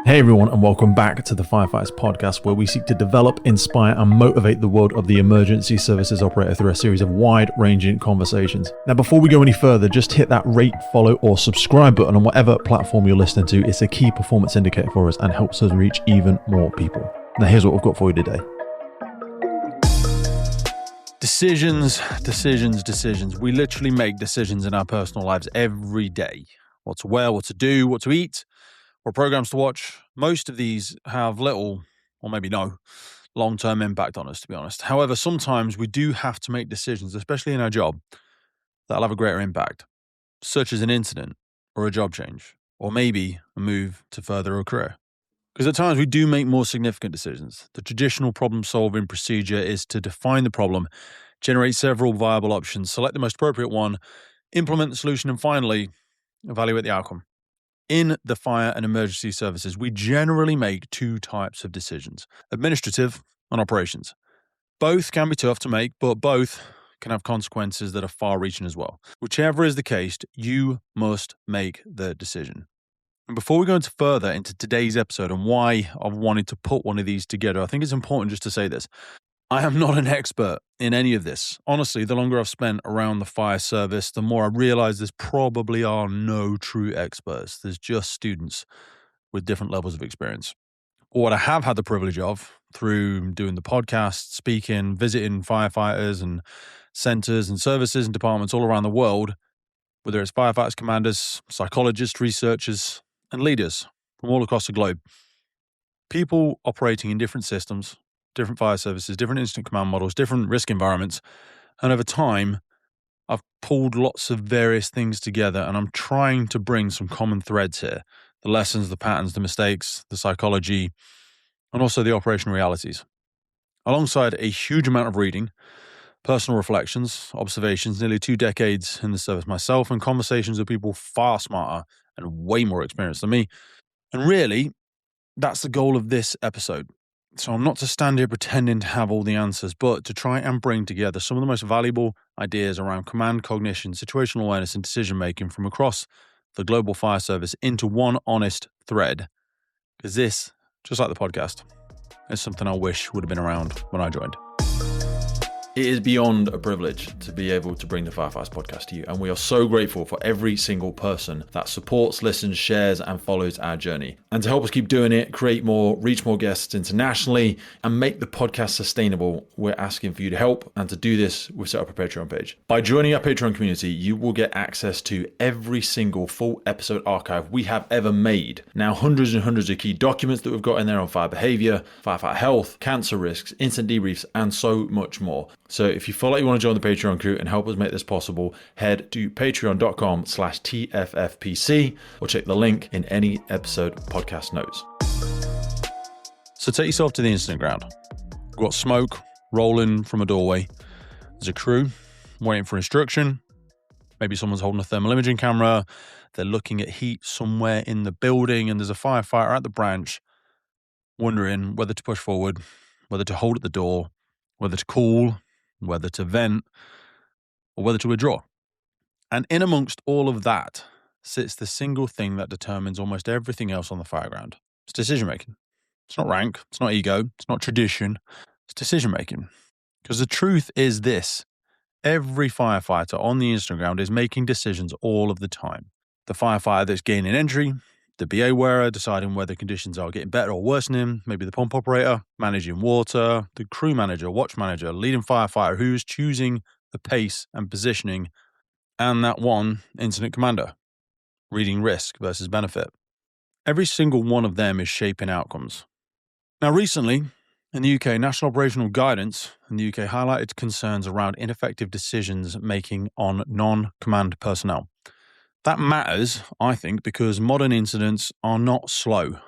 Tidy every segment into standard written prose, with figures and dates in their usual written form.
Hey everyone, and welcome back to the Firefighters Podcast, where we seek to develop, inspire, and motivate the world of the emergency services operator through a series of wide-ranging conversations. Now, before we go any further, just hit that rate, follow, or subscribe button on whatever platform you're listening to. It's a key performance indicator for us and helps us reach even more people. Now, here's what we've got for you today. Decisions. We literally make decisions in our personal lives every day. What to wear, what to do, what to eat, or programs to watch. Most of these have little, or maybe no, long-term impact on us, to be honest. However, sometimes we do have to make decisions, especially in our job, that'll have a greater impact, such as an incident or a job change, or maybe a move to further a career. Because at times we do make more significant decisions. The traditional problem-solving procedure is to define the problem, generate several viable options, select the most appropriate one, implement the solution, and finally, evaluate the outcome. In the fire and emergency services, we generally make two types of decisions: administrative and operations. Both can be tough to make, but both can have consequences that are far-reaching as well. Whichever is the case, you must make the decision. And before we go further into today's episode and why I've wanted to put one of these together, I think it's important just to say this. I am not an expert in any of this. Honestly, the longer I've spent around the fire service, the more I realize there's probably are no true experts. There's just students with different levels of experience. But what I have had the privilege of through doing the podcast, speaking, visiting firefighters and centers and services and departments all around the world, whether it's firefighters, commanders, psychologists, researchers, and leaders from all across the globe. People operating in different systems, different fire services, different incident command models, different risk environments. And over time, I've pulled lots of various things together, and I'm trying to bring some common threads here. The lessons, the patterns, the mistakes, the psychology, and also the operational realities. Alongside a huge amount of reading, personal reflections, observations, nearly 2 decades in the service myself, and conversations with people far smarter and way more experienced than me. And really, that's the goal of this episode. So I'm not to stand here pretending to have all the answers, but to try and bring together some of the most valuable ideas around command, cognition, situational awareness, and decision-making from across the global fire service into one honest thread. Because this, just like the podcast, is something I wish would have been around when I joined. It is beyond a privilege to be able to bring the Firefighters Podcast to you, and we are so grateful for every single person that supports, listens, shares, and follows our journey. And to help us keep doing it, create more, reach more guests internationally, and make the podcast sustainable, we're asking for you to help. And to do this, we've set up a Patreon page. By joining our Patreon community, you will get access to every single full episode archive we have ever made. Now, hundreds and hundreds of key documents that we've got in there on fire behavior, firefighter health, cancer risks, incident debriefs, and so much more. So if you feel like you want to join the Patreon crew and help us make this possible, head to patreon.com/TFFPC or check the link in any episode podcast notes. So take yourself to the incident ground. We've got smoke rolling from a doorway. There's a crew waiting for instruction. Maybe someone's holding a thermal imaging camera. They're looking at heat somewhere in the building, and there's a firefighter at the branch wondering whether to push forward, whether to hold at the door, whether to call, whether to vent, or whether to withdraw. And in amongst all of that sits the single thing that determines almost everything else on the fireground. It's decision-making. It's not rank, it's not ego, it's not tradition, it's decision-making. Because the truth is this: every firefighter on the incident ground is making decisions all of the time. The firefighter that's gaining entry, the BA wearer deciding whether conditions are getting better or worsening, maybe the pump operator managing water, the crew manager, watch manager, leading firefighter who's choosing the pace and positioning, and that one incident commander reading risk versus benefit. Every single one of them is shaping outcomes. Now, recently, in the UK, National Operational Guidance in the UK highlighted concerns around ineffective decisions making on non-command personnel. That matters, I think, because modern incidents are not slow.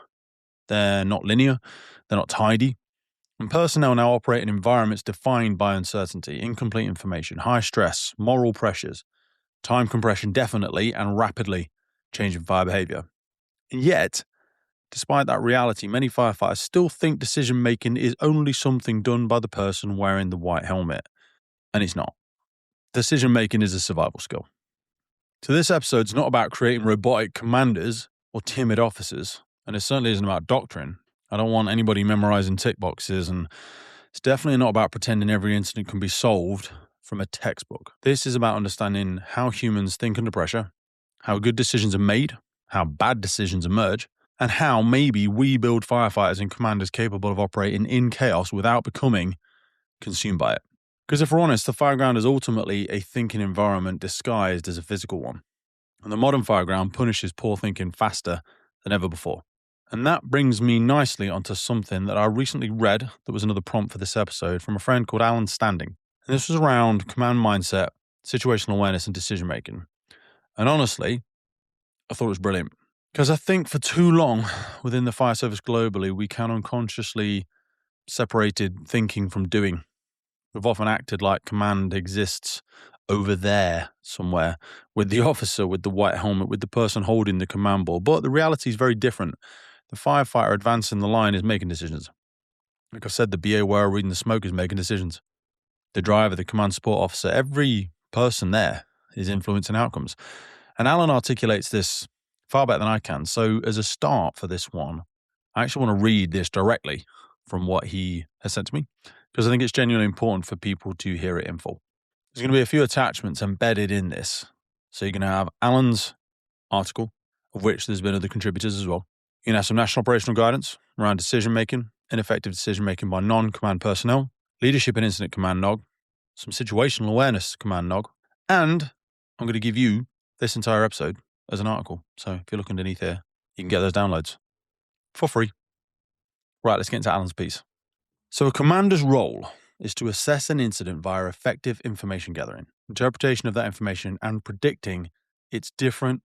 They're not linear. They're not tidy. And personnel now operate in environments defined by uncertainty, incomplete information, high stress, moral pressures, time compression definitely, and rapidly changing fire behavior. And yet, despite that reality, many firefighters still think decision-making is only something done by the person wearing the white helmet. And it's not. Decision-making is a survival skill. So this episode's not about creating robotic commanders or timid officers. And it certainly isn't about doctrine. I don't want anybody memorizing tick boxes, and it's definitely not about pretending every incident can be solved from a textbook. This is about understanding how humans think under pressure, how good decisions are made, how bad decisions emerge, and how maybe we build firefighters and commanders capable of operating in chaos without becoming consumed by it. Because if we're honest, the Fireground is ultimately a thinking environment disguised as a physical one. And the modern Fireground punishes poor thinking faster than ever before. And that brings me nicely onto something that I recently read that was another prompt for this episode from a friend called Alan Standing. And this was around command mindset, situational awareness, and decision making. And honestly, I thought it was brilliant. Because I think for too long within the fire service globally, we can unconsciously separated thinking from doing. We've often acted like command exists over there somewhere with the officer, with the white helmet, with the person holding the command ball. But the reality is very different. The firefighter advancing the line is making decisions. Like I said, the BA wearer reading the smoke is making decisions. The driver, the command support officer, every person there is influencing outcomes. And Alan articulates this far better than I can. So as a start for this one, I actually want to read this directly from what he has sent to me, because I think it's genuinely important for people to hear it in full. There's going to be a few attachments embedded in this. So you're going to have Alan's article, of which there's been other contributors as well. You're going to have some national operational guidance around decision-making, ineffective decision-making by non-command personnel, leadership and incident command nog, some situational awareness command nog, and I'm going to give you this entire episode as an article. So if you look underneath here, you can get those downloads for free. Right, let's get into Alan's piece. So a commander's role is to assess an incident via effective information gathering, interpretation of that information, and predicting its different.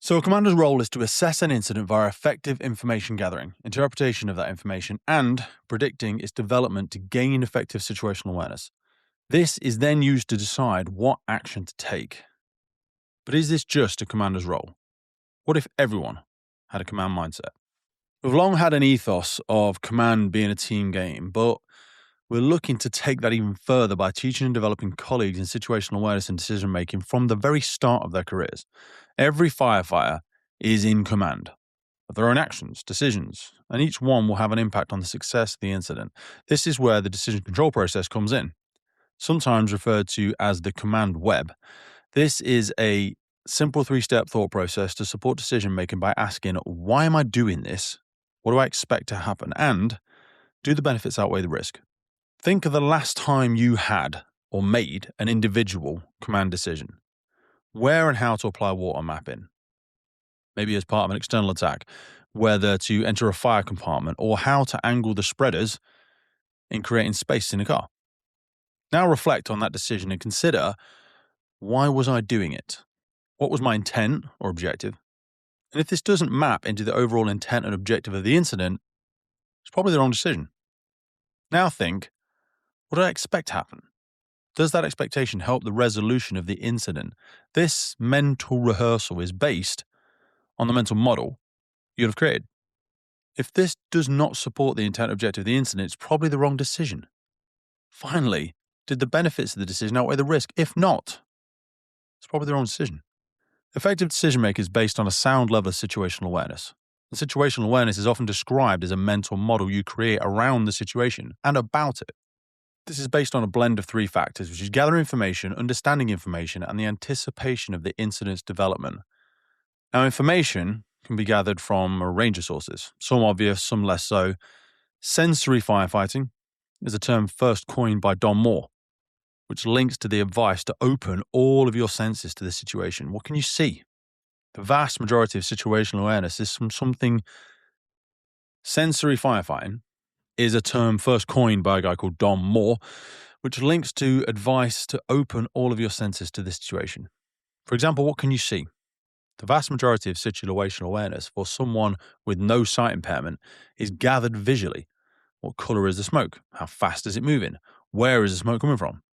So a commander's role is to assess an incident via effective information gathering, interpretation of that information, and predicting its development to gain effective situational awareness. This is then used to decide what action to take. But is this just a commander's role? What if everyone had a command mindset? We've long had an ethos of command being a team game, but we're looking to take that even further by teaching and developing colleagues in situational awareness and decision-making from the very start of their careers. Every firefighter is in command of their own actions, decisions, and each one will have an impact on the success of the incident. This is where the decision control process comes in, sometimes referred to as the command web. This is a simple 3-step thought process to support decision-making by asking, why am I doing this? What do I expect to happen? And do the benefits outweigh the risk? Think of the last time you had or made an individual command decision. Where and how to apply water mapping. Maybe as part of an external attack, whether to enter a fire compartment, or how to angle the spreaders in creating space in a car. Now reflect on that decision and consider, why was I doing it? What was my intent or objective? And if this doesn't map into the overall intent and objective of the incident, it's probably the wrong decision. Now think, what do I expect to happen? Does that expectation help the resolution of the incident? This mental rehearsal is based on the mental model you'd have created. If this does not support the intent objective of the incident, it's probably the wrong decision. Finally, did the benefits of the decision outweigh the risk? If not, it's probably the wrong decision. Effective decision-making is based on a sound level of situational awareness. And situational awareness is often described as a mental model you create around the situation and about it. This is based on a blend of 3 factors, which is gathering information, understanding information, and the anticipation of the incident's development. Now, information can be gathered from a range of sources, some obvious, some less so. Sensory firefighting is a term first coined by Don Moore, which links to the advice to open all of your senses to the situation. What can you see? The vast majority of situational awareness is from something. Sensory firefighting is a term first coined by a guy called Don Moore, which links to advice to open all of your senses to the situation. For example, what can you see? The vast majority of situational awareness for someone with no sight impairment is gathered visually. What color is the smoke? How fast is it moving? Where is the smoke coming from?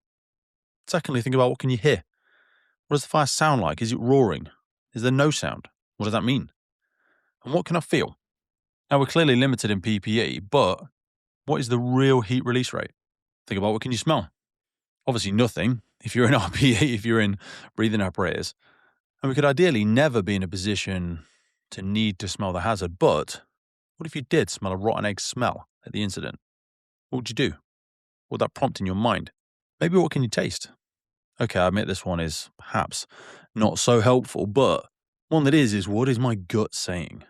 Secondly, think about, what can you hear? What does the fire sound like? Is it roaring? Is there no sound? What does that mean? And what can I feel? Now, we're clearly limited in PPE, but what is the real heat release rate? Think about, what can you smell? Obviously nothing if you're in RPE, if you're in breathing apparatus. And we could ideally never be in a position to need to smell the hazard, but What if you did smell a rotten egg smell at the incident? What would you do? What would that prompt in your mind? Maybe what can you taste? Okay, I admit this one is perhaps not so helpful, but one that is what is my gut saying?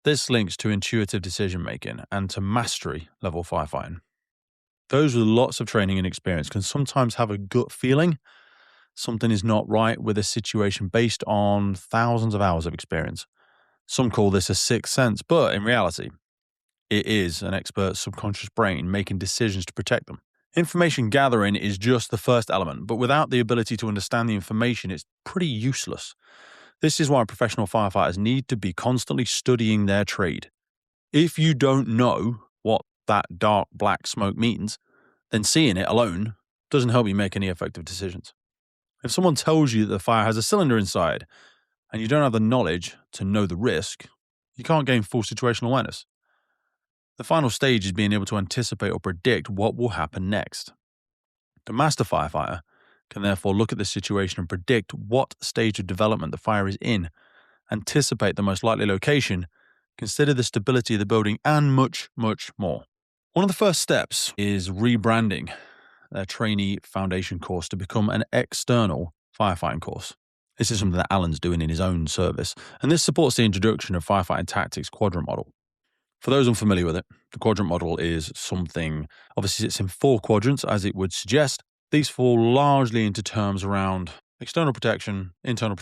This links to intuitive decision making and to mastery level firefighting. Those with lots of training and experience can sometimes have a gut feeling something is not right with a situation based on thousands of hours of experience. Some call this a sixth sense, but in reality, it is an expert's subconscious brain making decisions to protect them. Information gathering is just the first element, but without the ability to understand the information, it's pretty useless. This is why professional firefighters need to be constantly studying their trade. If you don't know what that dark black smoke means, then seeing it alone doesn't help you make any effective decisions. If someone tells you that the fire has a cylinder inside and you don't have the knowledge to know the risk, you can't gain full situational awareness. The final stage is being able to anticipate or predict what will happen next. The master firefighter can therefore look at the situation and predict what stage of development the fire is in, anticipate the most likely location, consider the stability of the building, and much, much more. One of the first steps is rebranding their trainee foundation course to become an external firefighting course. This is something that Alan's doing in his own service, and this supports the introduction of firefighting tactics quadrant model. For those unfamiliar with it, the quadrant model is something, obviously it's in 4 quadrants as it would suggest. These fall largely into terms around external protection, external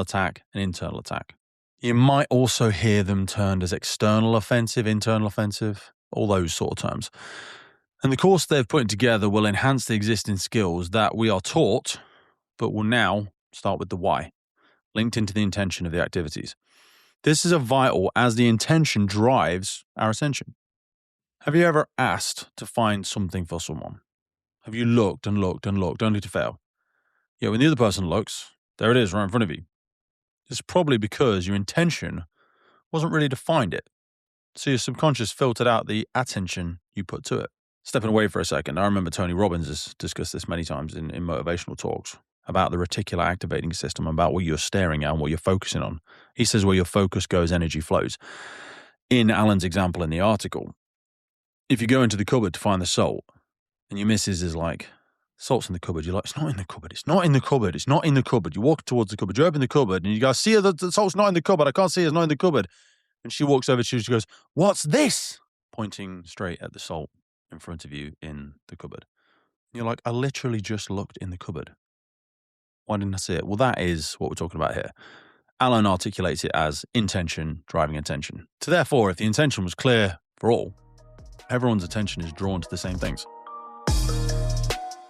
attack, and internal attack. You might also hear them termed as external offensive, internal offensive, all those sort of terms. And the course they've put together will enhance the existing skills that we are taught, but will now start with the why, linked into the intention of the activities. This is vital as the intention drives our attention. Have you ever asked to find something for someone? Have you looked and looked and looked only to fail? Yet when the other person looks, there it is right in front of you. It's probably because your intention wasn't really to find it. So your subconscious filtered out the attention you put to it. Stepping away for a second, I remember Tony Robbins has discussed this many times in motivational talks about the reticular activating system, about what you're staring at and what you're focusing on. He says where your focus goes, energy flows. In Alan's example in the article, if you go into the cupboard to find the salt and your missus is like, salt's in the cupboard, you're like, it's not in the cupboard, it's not in the cupboard, it's not in the cupboard. You walk towards the cupboard, you open the cupboard and you go, see, the salt's not in the cupboard, I can't see it, it's not in the cupboard. And she walks over to you, she goes, what's this? Pointing straight at the salt in front of you in the cupboard. And you're like, I literally just looked in the cupboard. Why didn't I see it? Well, that is what we're talking about here. Alan articulates it as intention driving attention. So therefore, if the intention was clear for all, everyone's attention is drawn to the same things.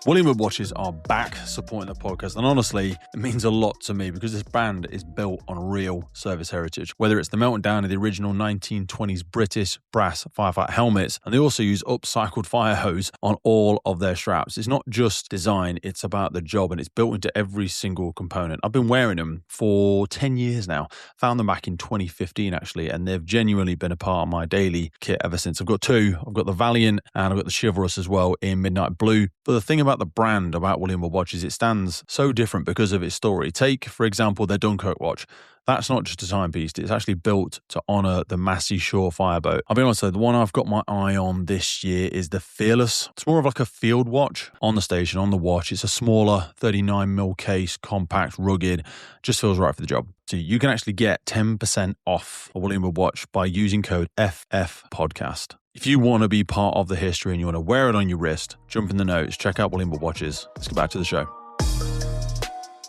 William Wood watches are back supporting the podcast, and honestly, it means a lot to me because this brand is built on real service heritage, whether it's the melting down of the original 1920s British brass firefighter helmets, and they also use upcycled fire hose on all of their straps. It's not just design, it's about the job, and it's built into every single component. I've been wearing them for 10 years now. Found them back in 2015, actually, and they've genuinely been a part of my daily kit ever since. I've got 2. I've got the Valiant, and I've got the Chivalrous as well in Midnight Blue. But the thing about the brand, about William Wood watches, it stands so different because of its story. Take, for example, their Dunkirk watch. That's not just a timepiece. It's actually built to honour the Massey Shore fireboat. I'll be honest though, the one I've got my eye on this year is the Fearless. It's more of like a field watch on the station, on the watch. It's a smaller 39mm case, compact, rugged, just feels right for the job. So you can actually get 10% off a William Wood watch by using code FFPodcast. If you want to be part of the history and you want to wear it on your wrist, jump in the notes, check out William Wood watches. Let's get back to the show.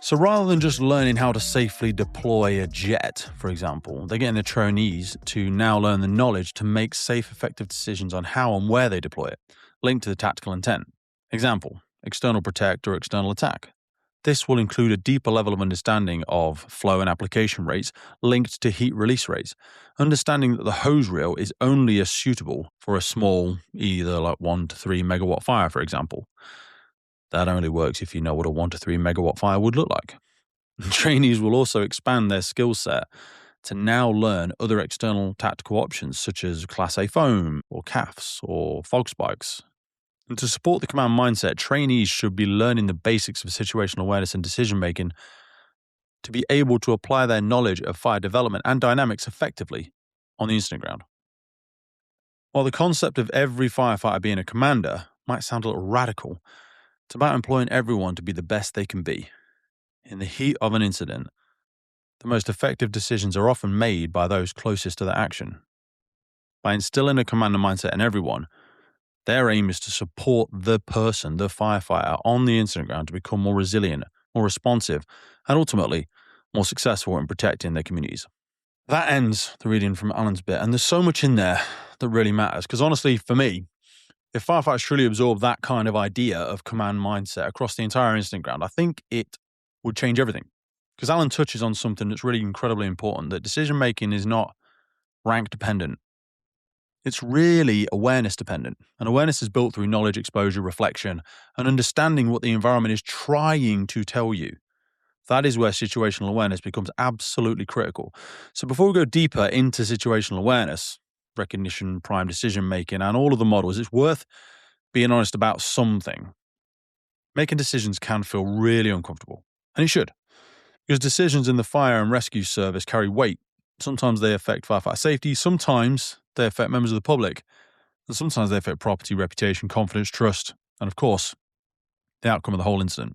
So rather than just learning how to safely deploy a jet, for example, they're getting the trainees to now learn the knowledge to make safe, effective decisions on how and where they deploy it, linked to the tactical intent. Example, external protect or external attack. This will include a deeper level of understanding of flow and application rates linked to heat release rates, understanding that the hose reel is only as suitable for a small, either like 1 to 3 megawatt fire, for example. That only works if you know what a 1 to 3 megawatt fire would look like. Trainees will also expand their skill set to now learn other external tactical options such as Class A foam or CAFs or fog spikes. And to support the command mindset, trainees should be learning the basics of situational awareness and decision making to be able to apply their knowledge of fire development and dynamics effectively on the incident ground. While the concept of every firefighter being a commander might sound a little radical, it's about employing everyone to be the best they can be. In the heat of an incident, the most effective decisions are often made by those closest to the action. By instilling a commander mindset in everyone, their aim is to support the person, the firefighter, on the incident ground to become more resilient, more responsive, and ultimately more successful in protecting their communities. That ends the reading from Alan's bit, and there's so much in there that really matters. Because honestly, for me, if firefighters truly absorb that kind of idea of command mindset across the entire incident ground, I think it would change everything. Because Alan touches on something that's really incredibly important, that decision-making is not rank dependent. It's really awareness dependent. And awareness is built through knowledge, exposure, reflection, and understanding what the environment is trying to tell you. That is where situational awareness becomes absolutely critical. So before we go deeper into situational awareness, recognition, prime decision-making, and all of the models, it's worth being honest about something. Making decisions can feel really uncomfortable, and it should, because decisions in the fire and rescue service carry weight. Sometimes they affect firefighter safety, sometimes they affect members of the public, and sometimes they affect property, reputation, confidence, trust, and of course, the outcome of the whole incident.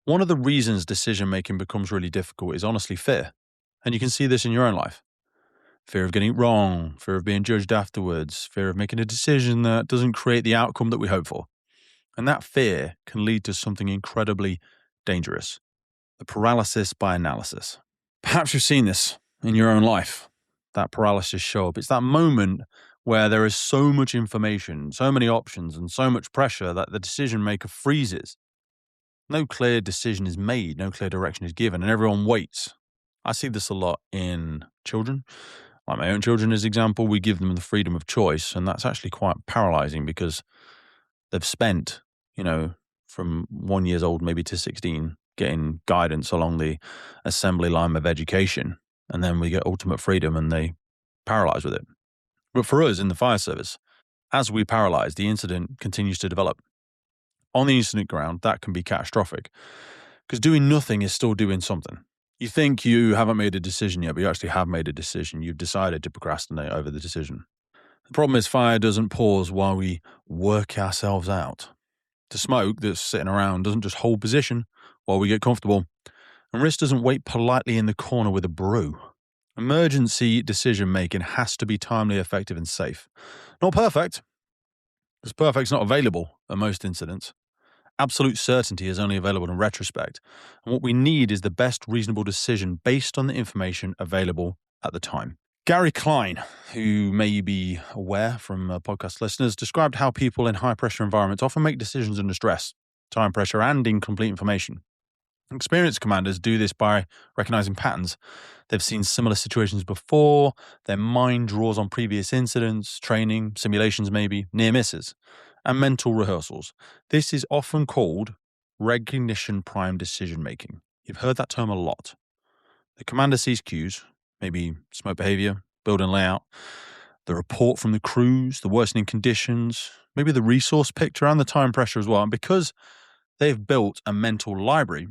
One of the reasons decision-making becomes really difficult is honestly fear, and you can see this in your own life. Fear of getting it wrong, fear of being judged afterwards, fear of making a decision that doesn't create the outcome that we hope for. And that fear can lead to something incredibly dangerous, the paralysis by analysis. Perhaps you've seen this in your own life, that paralysis show up. It's that moment where there is so much information, so many options, and so much pressure that the decision maker freezes. No clear decision is made, no clear direction is given, and everyone waits. I see this a lot in children. Like my own children, as example, we give them the freedom of choice, and that's actually quite paralyzing because they've spent, from 1 year old maybe to 16, getting guidance along the assembly line of education, and then we get ultimate freedom and they paralyze with it. But for us in the fire service, as we paralyze, the incident continues to develop. On the incident ground, that can be catastrophic because doing nothing is still doing something. You think you haven't made a decision yet, but you actually have made a decision. You've decided to procrastinate over the decision. The problem is fire doesn't pause while we work ourselves out. The smoke that's sitting around doesn't just hold position while we get comfortable. And risk doesn't wait politely in the corner with a brew. Emergency decision-making has to be timely, effective, and safe. Not perfect, because perfect's not available at most incidents. Absolute certainty is only available in retrospect. And what we need is the best reasonable decision based on the information available at the time. Gary Klein, who may be aware from podcast listeners, described how people in high-pressure environments often make decisions under stress, time pressure, and incomplete information. Experienced commanders do this by recognizing patterns. They've seen similar situations before. Their mind draws on previous incidents, training, simulations maybe, near misses, and mental rehearsals. This is often called recognition prime decision making. You've heard that term a lot. The commander sees cues, maybe smoke behavior, building layout, the report from the crews, the worsening conditions, maybe the resource picture and the time pressure as well. And because they've built a mental library,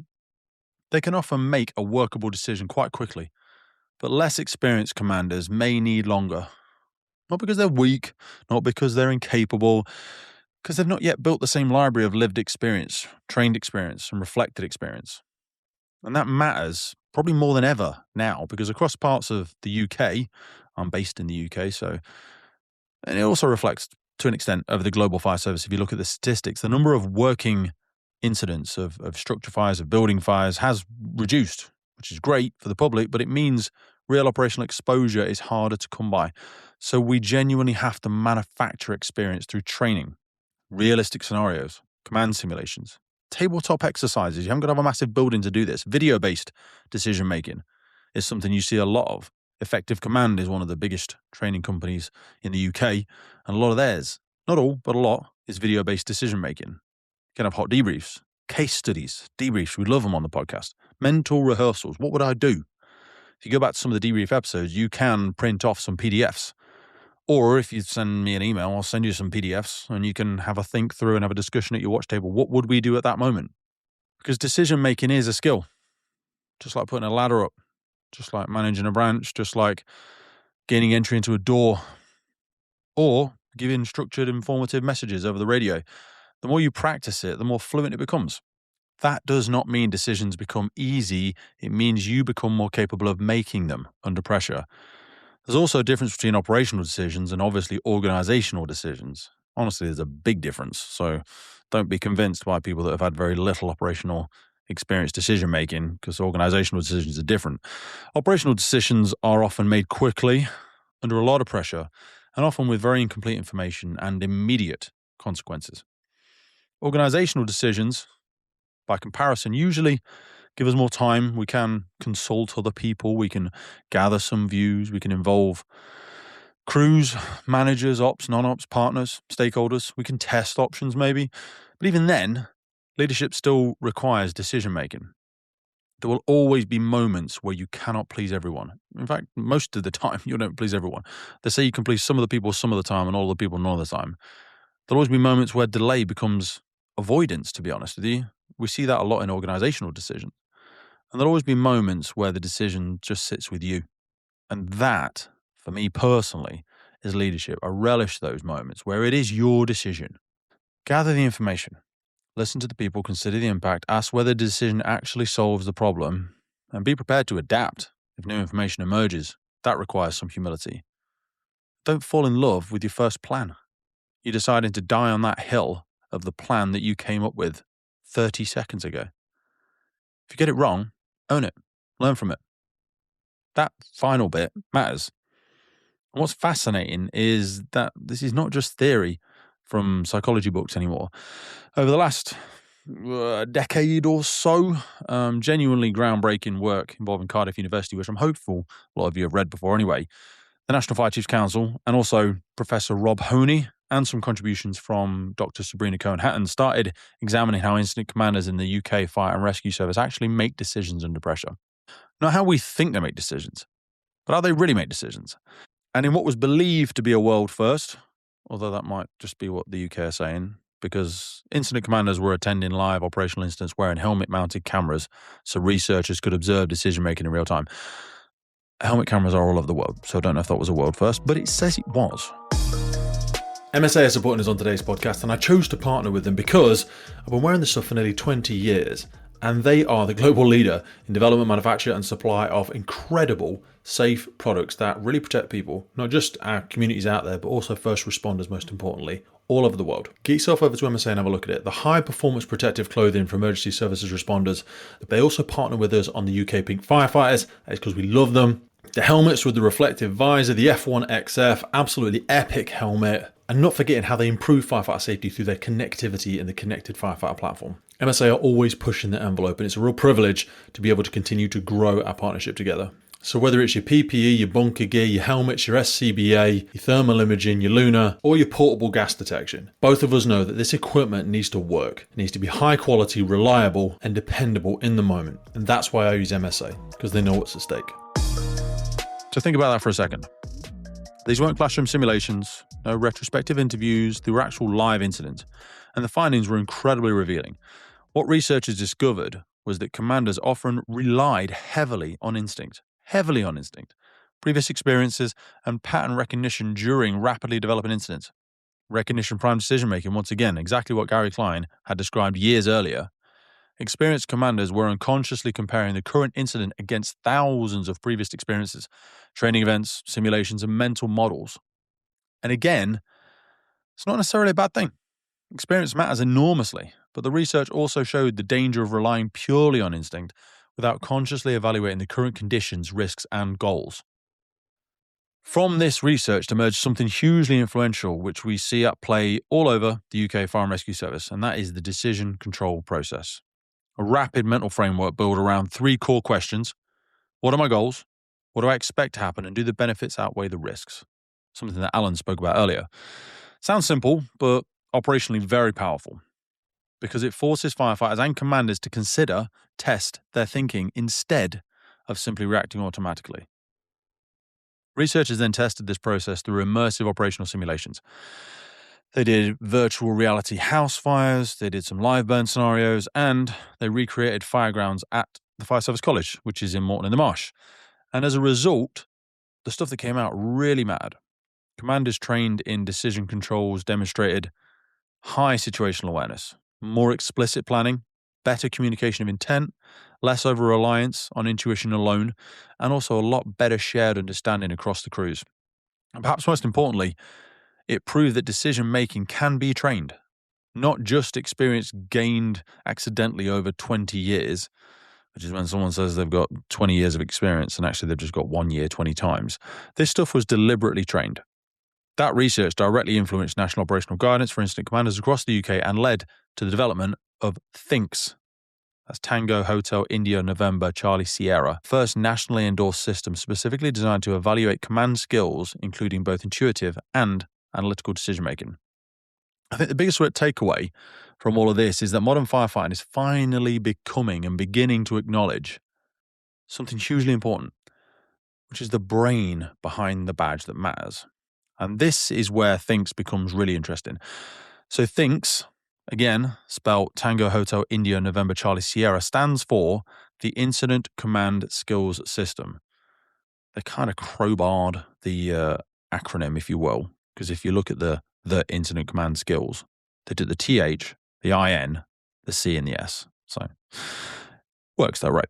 they can often make a workable decision quite quickly. But less experienced commanders may need longer. Not because they're weak, not because they're incapable, because they've not yet built the same library of lived experience, trained experience, and reflected experience. And that matters probably more than ever now, because across parts of the UK, I'm based in the UK, and it also reflects to an extent over the global fire service. If you look at the statistics, the number of working incidents of structure fires, of building fires has reduced, which is great for the public, but it means real operational exposure is harder to come by. So we genuinely have to manufacture experience through training, realistic scenarios, command simulations, tabletop exercises. You haven't got to have a massive building to do this. Video-based decision-making is something you see a lot of. Effective Command is one of the biggest training companies in the UK, and a lot of theirs, not all, but a lot, is video-based decision-making. You can have hot debriefs, case studies, debriefs. We love them on the podcast. Mental rehearsals. What would I do? If you go back to some of the debrief episodes, you can print off some PDFs. Or if you send me an email, I'll send you some PDFs and you can have a think through and have a discussion at your watch table. What would we do at that moment? Because decision-making is a skill. Just like putting a ladder up, just like managing a branch, just like gaining entry into a door, or giving structured, informative messages over the radio. The more you practice it, the more fluent it becomes. That does not mean decisions become easy. It means you become more capable of making them under pressure. There's also a difference between operational decisions and obviously organizational decisions. Honestly, there's a big difference. So don't be convinced by people that have had very little operational experience decision making, because organizational decisions are different. Operational decisions are often made quickly, under a lot of pressure, and often with very incomplete information and immediate consequences. Organizational decisions, by comparison, usually give us more time. We can consult other people. We can gather some views. We can involve crews, managers, ops, non-ops, partners, stakeholders. We can test options maybe. But even then, leadership still requires decision-making. There will always be moments where you cannot please everyone. In fact, most of the time, you don't please everyone. They say you can please some of the people some of the time and all the people none of the time. There'll always be moments where delay becomes avoidance, to be honest with you. We see that a lot in organizational decisions. And there'll always be moments where the decision just sits with you. And that, for me personally, is leadership. I relish those moments where it is your decision. Gather the information. Listen to the people, consider the impact, ask whether the decision actually solves the problem, and be prepared to adapt if new information emerges. That requires some humility. Don't fall in love with your first plan. You're deciding to die on that hill of the plan that you came up with 30 seconds ago. If you get it wrong, own it. Learn from it. That final bit matters. And what's fascinating is that this is not just theory from psychology books anymore. Over the last decade or so, genuinely groundbreaking work involving Cardiff University, which I'm hopeful a lot of you have read before anyway, the National Fire Chiefs Council, and also Professor Rob Honey, and some contributions from Dr. Sabrina Cohen-Hatton, started examining how incident commanders in the UK Fire and Rescue Service actually make decisions under pressure. Not how we think they make decisions, but how they really make decisions. And in what was believed to be a world first, although that might just be what the UK are saying, because incident commanders were attending live operational incidents wearing helmet-mounted cameras so researchers could observe decision-making in real time. Helmet cameras are all over the world, so I don't know if that was a world first, but it says it was. MSA are supporting us on today's podcast, and I chose to partner with them because I've been wearing this stuff for nearly 20 years, and they are the global leader in development, manufacture, and supply of incredible, safe products that really protect people, not just our communities out there, but also first responders, most importantly, all over the world. Get yourself over to MSA and have a look at it. The high-performance protective clothing for emergency services responders. They also partner with us on the UK Pink Firefighters. That's because we love them. The helmets with the reflective visor, the F1XF, absolutely epic helmet. And not forgetting how they improve firefighter safety through their connectivity in the connected firefighter platform. MSA are always pushing the envelope, and it's a real privilege to be able to continue to grow our partnership together. So whether it's your PPE, your bunker gear, your helmets, your SCBA, your thermal imaging, your Luna, or your portable gas detection, both of us know that this equipment needs to work. It needs to be high quality, reliable, and dependable in the moment. And that's why I use MSA, because they know what's at stake. So think about that for a second. These weren't classroom simulations, no retrospective interviews, they were actual live incidents. And the findings were incredibly revealing. What researchers discovered was that commanders often relied heavily on instinct, previous experiences, and pattern recognition during rapidly developing incidents. Recognition prime decision-making, once again, exactly what Gary Klein had described years earlier. Experienced commanders were unconsciously comparing the current incident against thousands of previous experiences, training events, simulations, and mental models. And again, it's not necessarily a bad thing. Experience matters enormously, but the research also showed the danger of relying purely on instinct without consciously evaluating the current conditions, risks, and goals. From this research emerged something hugely influential, which we see at play all over the UK Fire and Rescue Service, and that is the decision control process. A rapid mental framework built around 3 core questions. What are my goals? What do I expect to happen? And do the benefits outweigh the risks? Something that Alan spoke about earlier. Sounds simple, but operationally very powerful, because it forces firefighters and commanders to consider, test their thinking instead of simply reacting automatically. Researchers then tested this process through immersive operational simulations. They did virtual reality house fires, they did some live burn scenarios, and they recreated Firegrounds at the Fire Service College, which is in Morton in the Marsh. And as a result, the stuff that came out really mattered. Commanders trained in decision controls demonstrated high situational awareness, more explicit planning, better communication of intent, less over-reliance on intuition alone, and also a lot better shared understanding across the crews. And perhaps most importantly, it proved that decision-making can be trained, not just experience gained accidentally over 20 years, which is when someone says they've got 20 years of experience and actually they've just got 1 year 20 times. This stuff was deliberately trained. That research directly influenced national operational guidance for incident commanders across the UK and led to the development of THINKS. That's Tango Hotel India November Charlie Sierra, first nationally endorsed system specifically designed to evaluate command skills, including both intuitive and analytical decision-making. I think the biggest takeaway from all of this is that modern firefighting is finally becoming and beginning to acknowledge something hugely important, which is the brain behind the badge that matters. And this is where THINKS becomes really interesting. So THINKS, again, spelled Tango Hotel India November Charlie Sierra, stands for the Incident Command Skills System. They kind of crowbarred the acronym, if you will, because if you look at the Incident Command Skills, they did the TH, the IN, the C, and the S. So works though, right?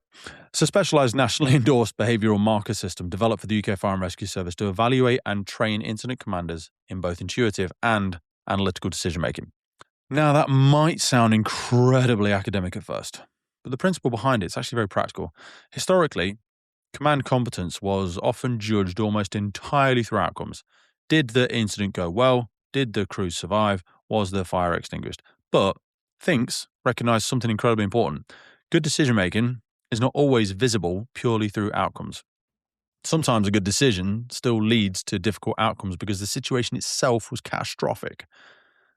It's a specialized nationally endorsed behavioral marker system developed for the UK Fire and Rescue Service to evaluate and train incident commanders in both intuitive and analytical decision-making. Now, that might sound incredibly academic at first, but the principle behind it is actually very practical. Historically, command competence was often judged almost entirely through outcomes. Did the incident go well? Did the crew survive? Was the fire extinguished? But THINKS recognized something incredibly important. Good decision-making is not always visible purely through outcomes. Sometimes a good decision still leads to difficult outcomes because the situation itself was catastrophic.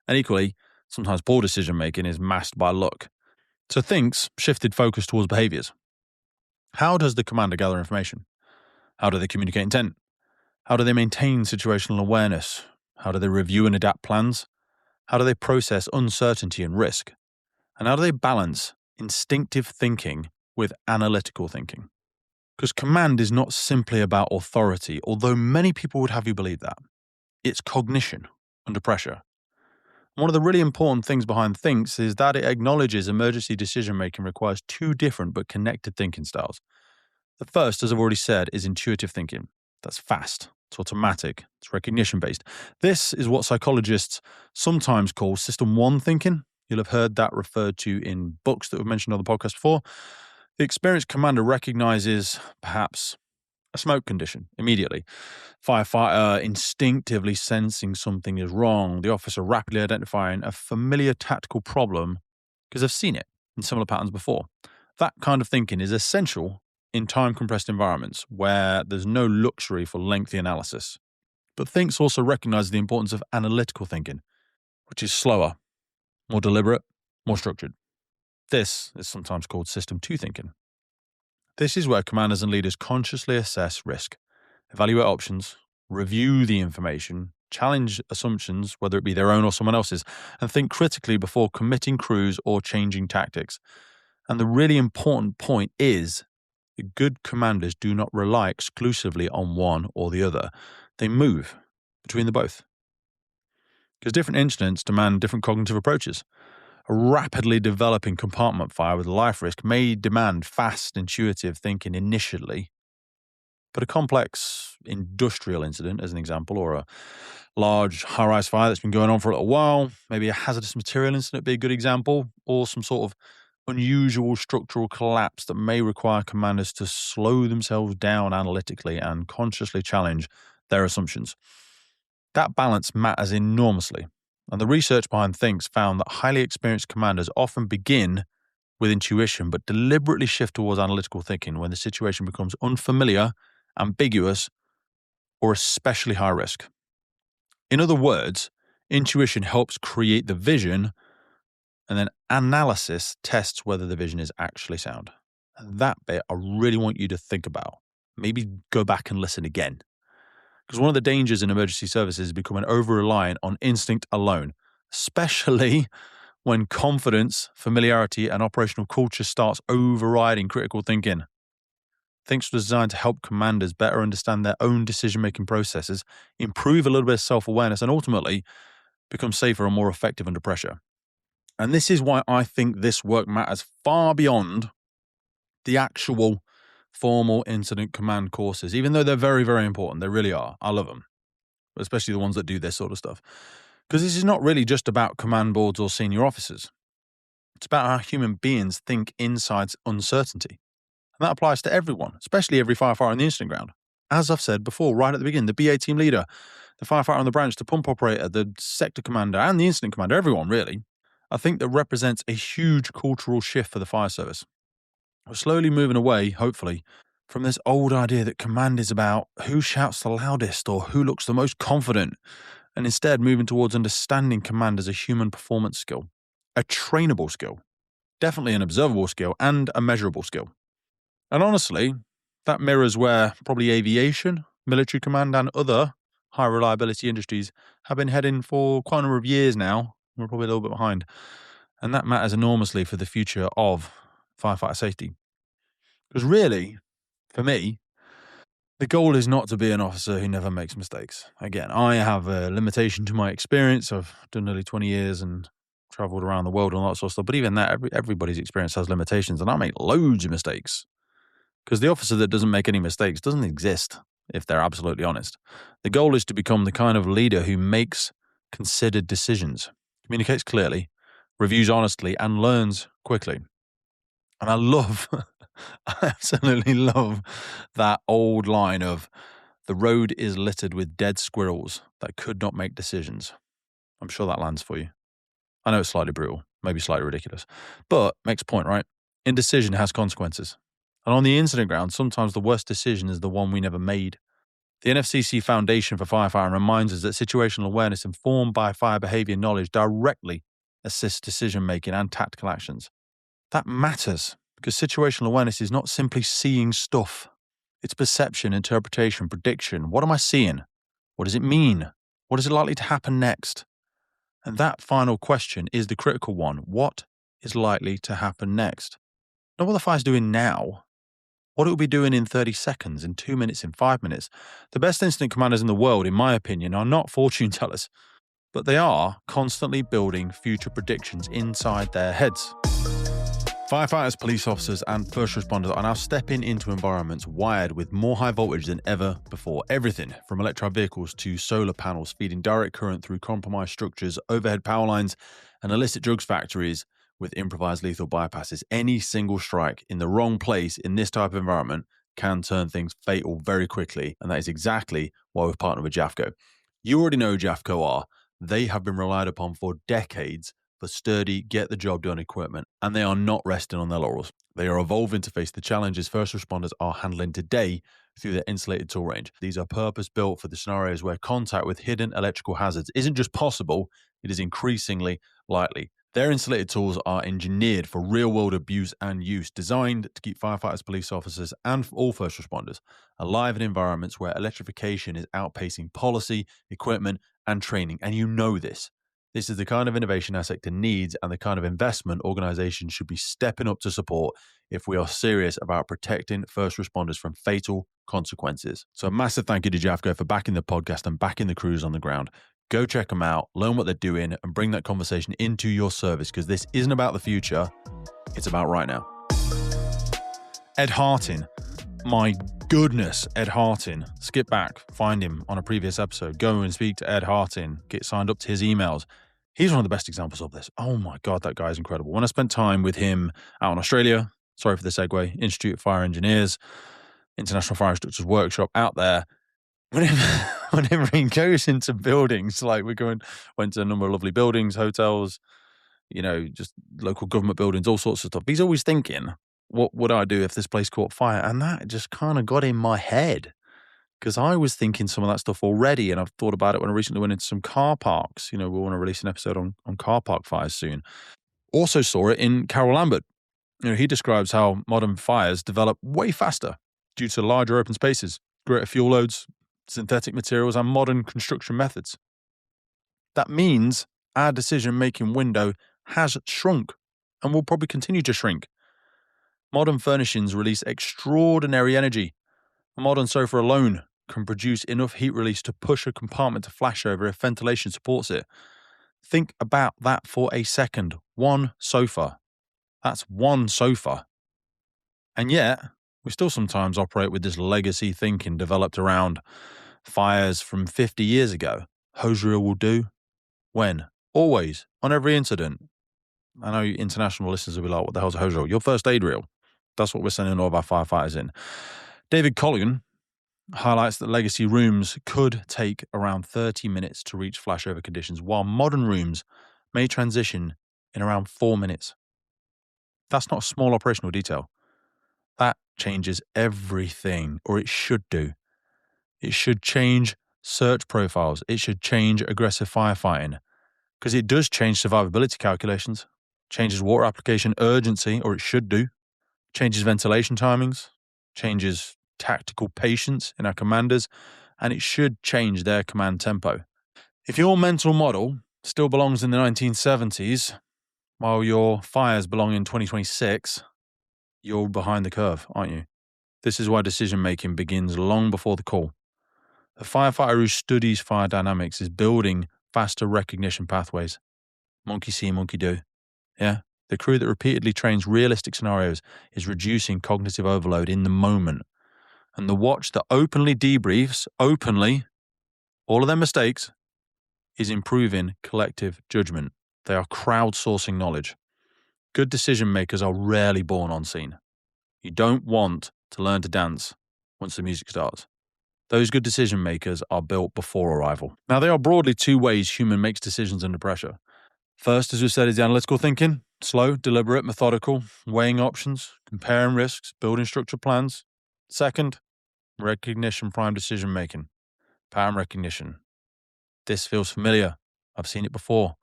And equally, sometimes poor decision-making is masked by luck. So THINKS shifted focus towards behaviors. How does the commander gather information? How do they communicate intent? How do they maintain situational awareness? How do they review and adapt plans? How do they process uncertainty and risk? And how do they balance instinctive thinking with analytical thinking? Because command is not simply about authority, although many people would have you believe that. It's cognition under pressure. One of the really important things behind THINKS is that it acknowledges emergency decision-making requires two different but connected thinking styles. The first, as I've already said, is intuitive thinking. That's fast, it's automatic, it's recognition-based. This is what psychologists sometimes call System 1 thinking. You'll have heard that referred to in books that we've mentioned on the podcast before. The experienced commander recognizes perhaps a smoke condition immediately. Firefighter instinctively sensing something is wrong. The officer rapidly identifying a familiar tactical problem because they've seen it in similar patterns before. That kind of thinking is essential in time-compressed environments where there's no luxury for lengthy analysis. But THINKS also recognizes the importance of analytical thinking, which is slower, more deliberate, more structured. This is sometimes called System 2 thinking. This is where commanders and leaders consciously assess risk, evaluate options, review the information, challenge assumptions, whether it be their own or someone else's, and think critically before committing crews or changing tactics. And the really important point is that good commanders do not rely exclusively on one or the other. They move between the both. Because different incidents demand different cognitive approaches. A rapidly developing compartment fire with life risk may demand fast, intuitive thinking initially, but a complex industrial incident, as an example, or a large high-rise fire that's been going on for a little while, maybe a hazardous material incident be a good example, or some sort of unusual structural collapse that may require commanders to slow themselves down analytically and consciously challenge their assumptions. That balance matters enormously. And the research behind THINKS found that highly experienced commanders often begin with intuition, but deliberately shift towards analytical thinking when the situation becomes unfamiliar, ambiguous, or especially high risk. In other words, intuition helps create the vision, and then analysis tests whether the vision is actually sound. And that bit I really want you to think about. Maybe go back and listen again. Because one of the dangers in emergency services is becoming over-reliant on instinct alone, especially when confidence, familiarity, and operational culture starts overriding critical thinking. Things were designed to help commanders better understand their own decision-making processes, improve a little bit of self-awareness, and ultimately become safer and more effective under pressure. And this is why I think this work matters far beyond the actual formal incident command courses, even though they're very, very important. They really are. I love them, especially the ones that do this sort of stuff. Because this is not really just about command boards or senior officers. It's about how human beings think inside uncertainty. And that applies to everyone, especially every firefighter on the incident ground. As I've said before, right at the beginning, the BA team leader, the firefighter on the branch, the pump operator, the sector commander, and the incident commander, everyone really, I think that represents a huge cultural shift for the fire service. We're slowly moving away, hopefully, from this old idea that command is about who shouts the loudest or who looks the most confident, and instead moving towards understanding command as a human performance skill, a trainable skill, definitely an observable skill, and a measurable skill. And honestly, that mirrors where probably aviation, military command, and other high reliability industries have been heading for quite a number of years now. We're probably a little bit behind. And that matters enormously for the future of firefighter safety. Because really, for me, the goal is not to be an officer who never makes mistakes. Again, I have a limitation to my experience. I've done nearly 20 years and traveled around the world and all that sort of stuff. But even that, everybody's experience has limitations. And I make loads of mistakes. Because the officer that doesn't make any mistakes doesn't exist, if they're absolutely honest. The goal is to become the kind of leader who makes considered decisions, communicates clearly, reviews honestly, and learns quickly. And I love, I absolutely love that old line of the road is littered with dead squirrels that could not make decisions. I'm sure that lands for you. I know it's slightly brutal, maybe slightly ridiculous, but makes a point, right? Indecision has consequences. And on the incident ground, sometimes the worst decision is the one we never made. The NFCC Foundation for Firefighting reminds us that situational awareness informed by fire behavior knowledge directly assists decision-making and tactical actions. That matters because situational awareness is not simply seeing stuff. It's perception, interpretation, prediction. What am I seeing? What does it mean? What is it likely to happen next? And that final question is the critical one. What is likely to happen next? Not what the fire's doing now. What it will be doing in 30 seconds, in 2 minutes, in 5 minutes. The best incident commanders in the world, in my opinion, are not fortune tellers, but they are constantly building future predictions inside their heads. Firefighters, police officers, and first responders are now stepping into environments wired with more high voltage than ever before. Everything from electric vehicles to solar panels feeding direct current through compromised structures, overhead power lines, and illicit drugs factories with improvised lethal bypasses. Any single strike in the wrong place in this type of environment can turn things fatal very quickly. And that is exactly why we've partnered with Jafco. You already know who Jafco are. They have been relied upon for decades for sturdy, get-the-job-done equipment, and they are not resting on their laurels. They are evolving to face the challenges first responders are handling today through their insulated tool range. These are purpose-built for the scenarios where contact with hidden electrical hazards isn't just possible, it is increasingly likely. Their insulated tools are engineered for real-world abuse and use, designed to keep firefighters, police officers, and all first responders alive in environments where electrification is outpacing policy, equipment, and training. And you know this. This is the kind of innovation our sector needs and the kind of investment organizations should be stepping up to support if we are serious about protecting first responders from fatal consequences. So a massive thank you to Jafco for backing the podcast and backing the crews on the ground. Go check them out, learn what they're doing, and bring that conversation into your service because this isn't about the future, it's about right now. Ed Harting. My goodness, Ed Harting. Skip back, find him on a previous episode. Go and speak to Ed Harting. Get signed up to his emails. He's one of the best examples of this. Oh my God, that guy is incredible. When I spent time with him out in Australia, sorry for the segue, Institute of Fire Engineers, International Fire Instructors Workshop out there, whenever he goes into buildings, like went to a number of lovely buildings, hotels, just local government buildings, all sorts of stuff. He's always thinking, what would I do if this place caught fire? And that just kind of got in my head because I was thinking some of that stuff already. And I've thought about it when I recently went into some car parks. We want to release an episode on car park fires soon. Also saw it in Carol Lambert. He describes how modern fires develop way faster due to larger open spaces, greater fuel loads, synthetic materials, and modern construction methods. That means our decision-making window has shrunk and will probably continue to shrink. Modern furnishings release extraordinary energy. A modern sofa alone can produce enough heat release to push a compartment to flash over if ventilation supports it. Think about that for a second. One sofa. That's one sofa. And yet, we still sometimes operate with this legacy thinking developed around fires from 50 years ago. Hose reel will do. When? Always. On every incident. I know international listeners will be like, what the hell's a hose reel? Your first aid reel. That's what we're sending all of our firefighters in. David Colligan highlights that legacy rooms could take around 30 minutes to reach flashover conditions, while modern rooms may transition in around 4 minutes. That's not a small operational detail. That changes everything, or it should do. It should change search profiles. It should change aggressive firefighting, because it does change survivability calculations, changes water application urgency, or it should do, changes ventilation timings, changes tactical patience in our commanders, and it should change their command tempo. If your mental model still belongs in the 1970s, while your fires belong in 2026, you're behind the curve, aren't you? This is why decision-making begins long before the call. The firefighter who studies fire dynamics is building faster recognition pathways. Monkey see, monkey do. Yeah? The crew that repeatedly trains realistic scenarios is reducing cognitive overload in the moment. And the watch that openly debriefs, all of their mistakes, is improving collective judgment. They are crowdsourcing knowledge. Good decision makers are rarely born on scene. You don't want to learn to dance once the music starts. Those good decision makers are built before arrival. Now, there are broadly two ways human makes decisions under pressure. First, as we said, is the analytical thinking. Slow, deliberate, methodical, weighing options, comparing risks, building structured plans. Second, recognition, prime decision making, pattern recognition. This feels familiar. I've seen it before.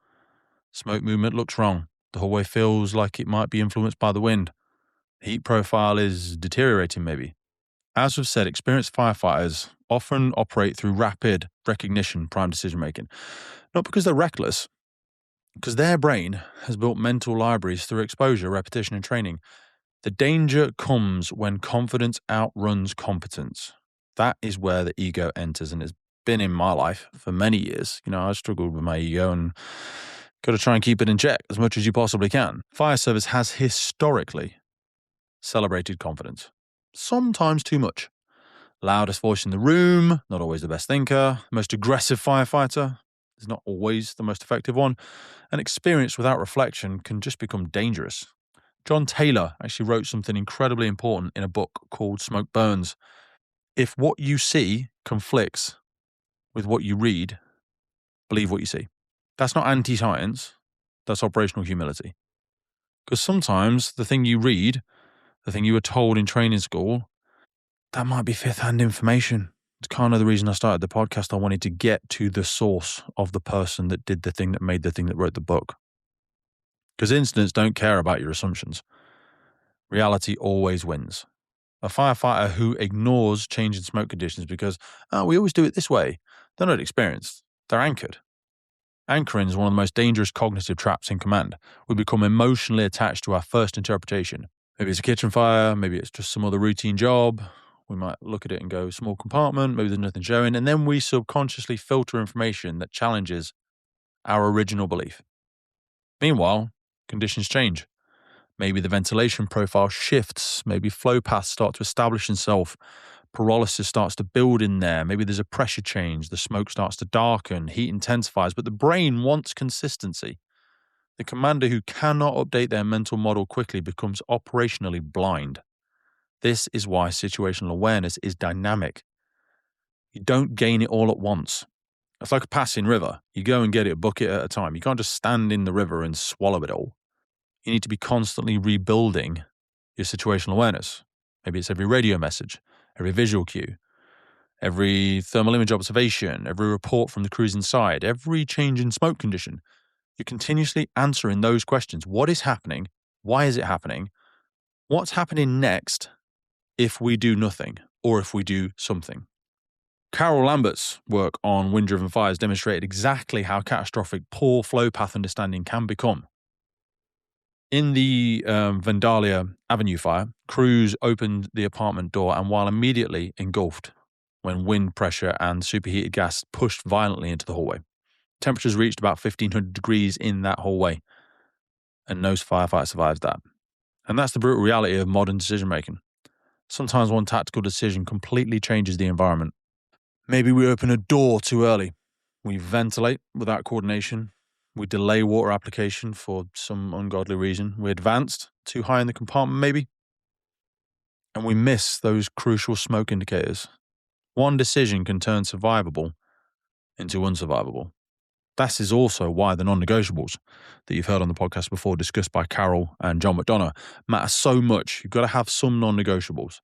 Smoke movement looks wrong. The hallway feels like it might be influenced by the wind. The heat profile is deteriorating maybe. As we've said, experienced firefighters often operate through rapid recognition, prime decision making. Not because they're reckless, because their brain has built mental libraries through exposure, repetition, and training. The danger comes when confidence outruns competence. That is where the ego enters, and it's been in my life for many years. I struggled with my ego and got to try and keep it in check as much as you possibly can. Fire service has historically celebrated confidence, sometimes too much. Loudest voice in the room, not always the best thinker. Most aggressive firefighter is not always the most effective one. And experience without reflection can just become dangerous. John Taylor actually wrote something incredibly important in a book called Smoke Burns. If what you see conflicts with what you read, believe what you see. That's not anti-science. That's operational humility. Because sometimes the thing you read, the thing you were told in training school, that might be fifth-hand information. It's kind of the reason I started the podcast. I wanted to get to the source of the person that did the thing, that made the thing, that wrote the book. Because incidents don't care about your assumptions. Reality always wins. A firefighter who ignores changing smoke conditions because, we always do it this way, they're not experienced. They're anchored. Anchoring is one of the most dangerous cognitive traps in command. We become emotionally attached to our first interpretation. Maybe it's a kitchen fire, maybe it's just some other routine job. We might look at it and go, small compartment, maybe there's nothing showing. And then we subconsciously filter information that challenges our original belief. Meanwhile, conditions change. Maybe the ventilation profile shifts. Maybe flow paths start to establish themselves. Pyrolysis starts to build in there. Maybe there's a pressure change. The smoke starts to darken. Heat intensifies. But the brain wants consistency. The commander who cannot update their mental model quickly becomes operationally blind. This is why situational awareness is dynamic. You don't gain it all at once. It's like a passing river. You go and get it a bucket at a time. You can't just stand in the river and swallow it all. You need to be constantly rebuilding your situational awareness. Maybe it's every radio message, every visual cue, every thermal image observation, every report from the crews inside, every change in smoke condition. You're continuously answering those questions. What is happening? Why is it happening? What's happening next if we do nothing or if we do something? Carol Lambert's work on wind-driven fires demonstrated exactly how catastrophic poor flow path understanding can become. In the Vandalia Avenue fire, crews opened the apartment door and while immediately engulfed when wind pressure and superheated gas pushed violently into the hallway. Temperatures reached about 1,500 degrees in that hallway, and no firefighter survives that. And that's the brutal reality of modern decision-making. Sometimes one tactical decision completely changes the environment. Maybe we open a door too early. We ventilate without coordination. We delay water application for some ungodly reason. We advanced too high in the compartment, maybe. And we miss those crucial smoke indicators. One decision can turn survivable into unsurvivable. That is also why the non-negotiables that you've heard on the podcast before, discussed by Carol and John McDonough, matter so much. You've got to have some non-negotiables.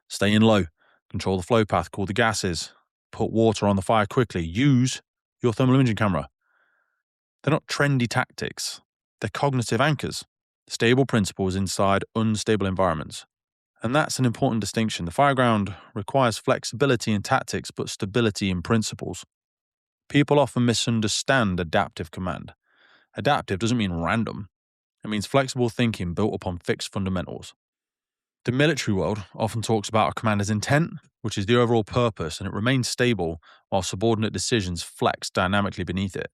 Stay in low, control the flow path, cool the gases, put water on the fire quickly, use your thermal imaging camera. They're not trendy tactics. They're cognitive anchors, stable principles inside unstable environments. And that's an important distinction. The Fireground requires flexibility in tactics, but stability in principles. People often misunderstand adaptive command. Adaptive doesn't mean random. It means flexible thinking built upon fixed fundamentals. The military world often talks about a commander's intent, which is the overall purpose, and it remains stable while subordinate decisions flex dynamically beneath it.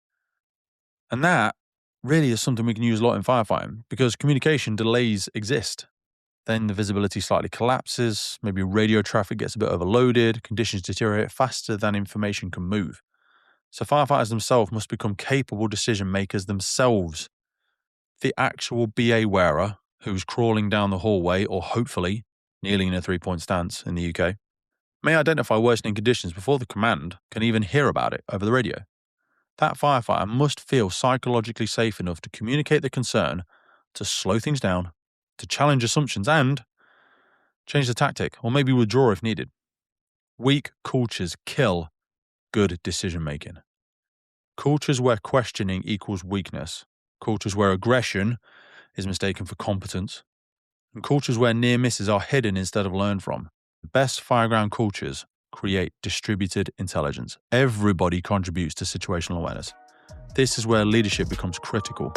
And that really is something we can use a lot in firefighting because communication delays exist. Then the visibility slightly collapses, maybe radio traffic gets a bit overloaded, conditions deteriorate faster than information can move. So firefighters themselves must become capable decision makers themselves. The actual BA wearer who's crawling down the hallway or hopefully kneeling in a 3-point stance in the UK may identify worsening conditions before the command can even hear about it over the radio. That firefighter must feel psychologically safe enough to communicate the concern, to slow things down, to challenge assumptions and change the tactic, or maybe withdraw if needed. Weak cultures kill good decision-making. Cultures where questioning equals weakness, cultures where aggression is mistaken for competence, and cultures where near misses are hidden instead of learned from. The best Fireground cultures create distributed intelligence. Everybody contributes to situational awareness. This is where leadership becomes critical.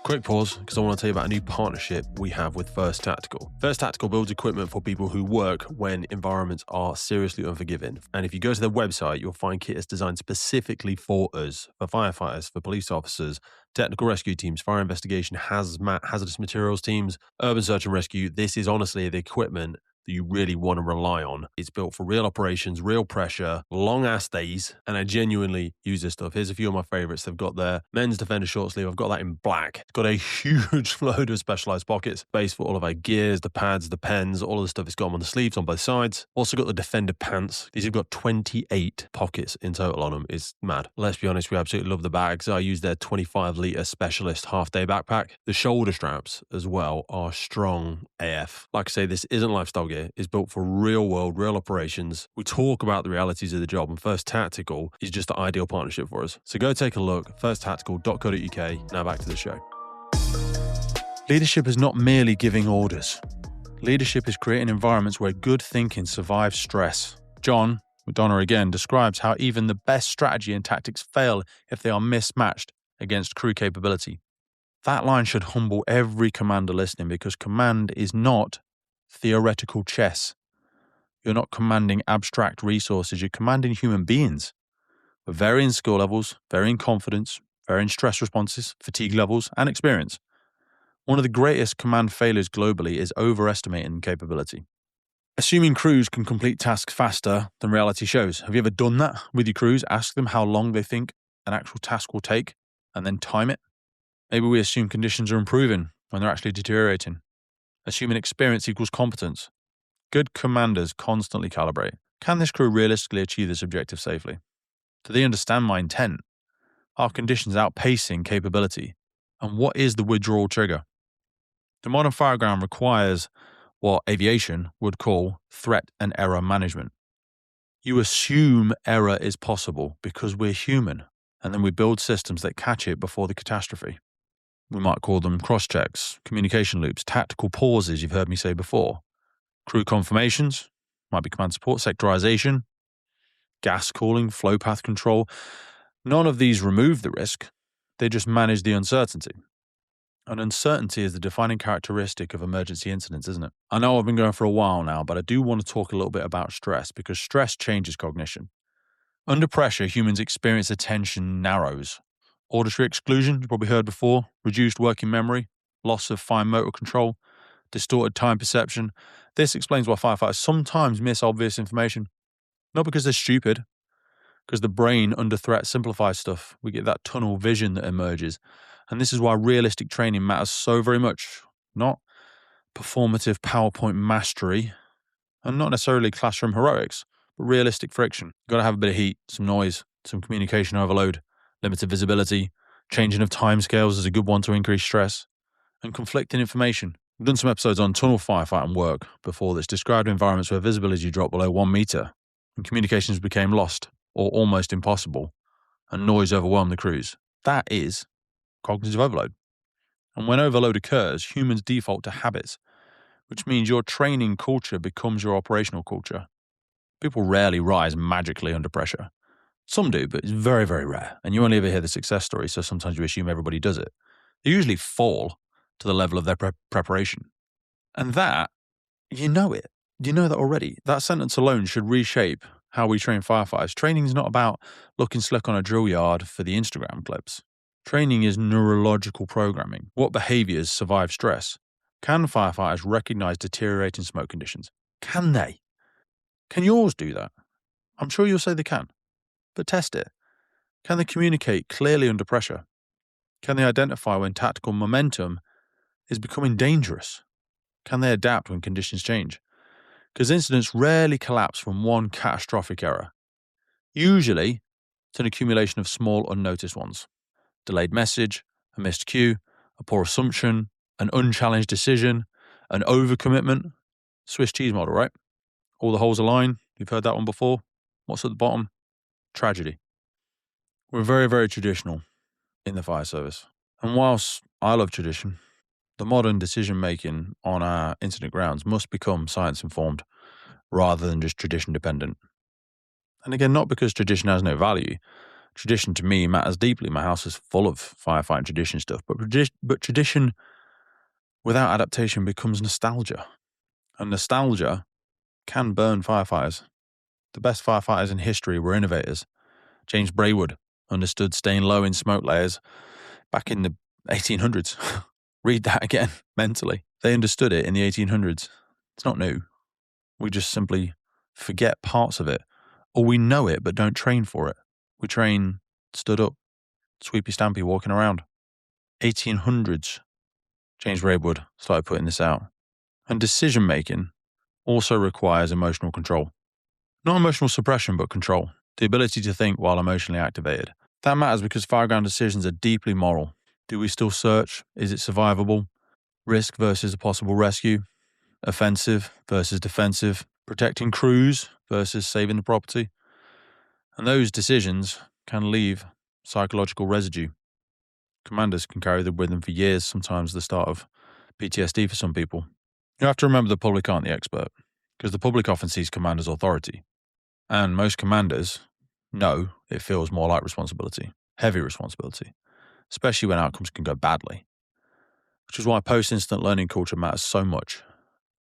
Quick pause, because I want to tell you about a new partnership we have with First Tactical. First Tactical builds equipment for people who work when environments are seriously unforgiving. And if you go to their website, you'll find kit is designed specifically for us, for firefighters, for police officers, technical rescue teams, fire investigation, hazmat, hazardous materials teams, urban search and rescue. This is honestly the equipment that you really want to rely on. It's built for real operations, real pressure, long ass days, and I genuinely use this stuff. Here's a few of my favorites. They've got their men's Defender short sleeve. I've got that in black. It's got a huge load of specialized pockets, base for all of our gears, the pads, the pens, all of the stuff. It's got them on the sleeves on both sides. Also got the Defender pants. These have got 28 pockets in total on them. It's mad. Let's be honest, we absolutely love the bags. I use their 25-litre specialist half-day backpack. The shoulder straps as well are strong AF. Like I say, this isn't lifestyle gear. It's built for real world, real operations. We talk about the realities of the job, and First Tactical is just the ideal partnership for us. So go take a look, firsttactical.co.uk. Now back to the show. Leadership is not merely giving orders. Leadership is creating environments where good thinking survives stress. John McDonough again describes how even the best strategy and tactics fail if they are mismatched against crew capability. That line should humble every commander listening because command is not theoretical chess. You're not commanding abstract resources, you're commanding human beings with varying skill levels, varying confidence, varying stress responses, fatigue levels, and experience. One of the greatest command failures globally is overestimating capability. Assuming crews can complete tasks faster than reality shows. Have you ever done that with your crews? Ask them how long they think an actual task will take and then time it. Maybe we assume conditions are improving when they're actually deteriorating. Assuming experience equals competence. Good commanders constantly calibrate. Can this crew realistically achieve this objective safely? Do they understand my intent? Are conditions outpacing capability? And what is the withdrawal trigger? The modern Fireground requires what aviation would call threat and error management. You assume error is possible because we're human, and then we build systems that catch it before the catastrophe. We might call them cross-checks, communication loops, tactical pauses you've heard me say before. Crew confirmations, might be command support, sectorization, gas cooling, flow path control. None of these remove the risk. They just manage the uncertainty. And uncertainty is the defining characteristic of emergency incidents, isn't it? I know I've been going for a while now, but I do want to talk a little bit about stress because stress changes cognition. Under pressure, humans experience attention narrows. Auditory exclusion, you've probably heard before, reduced working memory, loss of fine motor control, distorted time perception. This explains why firefighters sometimes miss obvious information. Not because they're stupid, because the brain under threat simplifies stuff. We get that tunnel vision that emerges. And this is why realistic training matters so very much. Not performative PowerPoint mastery, and not necessarily classroom heroics, but realistic friction. You've got to have a bit of heat, some noise, some communication overload, limited visibility, changing of timescales is a good one to increase stress, and conflicting information. We've done some episodes on tunnel firefighting work before that's described environments where visibility dropped below 1 meter and communications became lost or almost impossible and noise overwhelmed the crews. That is cognitive overload. And when overload occurs, humans default to habits, which means your training culture becomes your operational culture. People rarely rise magically under pressure. Some do, but it's very, very rare. And you only ever hear the success story, so sometimes you assume everybody does it. They usually fall to the level of their preparation. And that, you know it. You know that already. That sentence alone should reshape how we train firefighters. Training is not about looking slick on a drill yard for the Instagram clips. Training is neurological programming. What behaviors survive stress? Can firefighters recognize deteriorating smoke conditions? Can they? Can yours do that? I'm sure you'll say they can, but test it. Can they communicate clearly under pressure? Can they identify when tactical momentum is becoming dangerous? Can they adapt when conditions change? Because incidents rarely collapse from one catastrophic error. Usually, it's an accumulation of small unnoticed ones. Delayed message, a missed cue, a poor assumption, an unchallenged decision, an overcommitment. Swiss cheese model, right? All the holes align. You've heard that one before. What's at the bottom? Tragedy. We're very, very traditional in the fire service. And whilst I love tradition, the modern decision-making on our incident grounds must become science-informed rather than just tradition-dependent. And again, not because tradition has no value. Tradition to me matters deeply. My house is full of firefighting tradition stuff. But tradition without adaptation becomes nostalgia. And nostalgia can burn firefighters. The best firefighters in history were innovators. James Braywood understood staying low in smoke layers back in the 1800s. Read that again mentally. They understood it in the 1800s. It's not new. We just simply forget parts of it, or we know it but don't train for it. We train stood up, sweepy stampy, walking around. 1800s, James Braywood started putting this out. And decision making also requires emotional control. Not emotional suppression, but control. The ability to think while emotionally activated. That matters because Fireground decisions are deeply moral. Do we still search? Is it survivable? Risk versus a possible rescue? Offensive versus defensive? Protecting crews versus saving the property? And those decisions can leave psychological residue. Commanders can carry them with them for years, sometimes the start of PTSD for some people. You have to remember the public aren't the expert, because the public often sees commanders' authority. And most commanders know it feels more like responsibility, heavy responsibility, especially when outcomes can go badly. Which is why post-incident learning culture matters so much.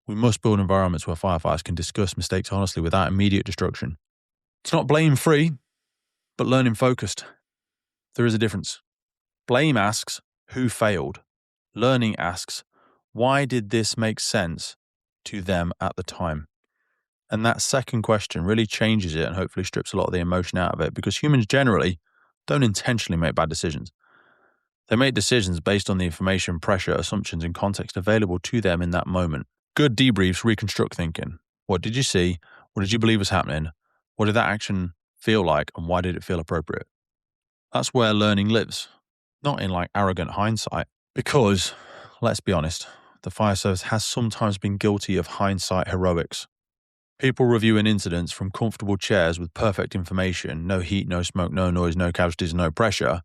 We must build environments where firefighters can discuss mistakes honestly without immediate destruction. It's not blame-free, but learning-focused. There is a difference. Blame asks, who failed? Learning asks, why did this make sense to them at the time? And that second question really changes it and hopefully strips a lot of the emotion out of it, because humans generally don't intentionally make bad decisions. They make decisions based on the information, pressure, assumptions, and context available to them in that moment. Good debriefs reconstruct thinking. What did you see? What did you believe was happening? What did that action feel like? And why did it feel appropriate? That's where learning lives, not in like arrogant hindsight. Because, let's be honest, the fire service has sometimes been guilty of hindsight heroics. People reviewing incidents from comfortable chairs with perfect information, no heat, no smoke, no noise, no casualties, no pressure.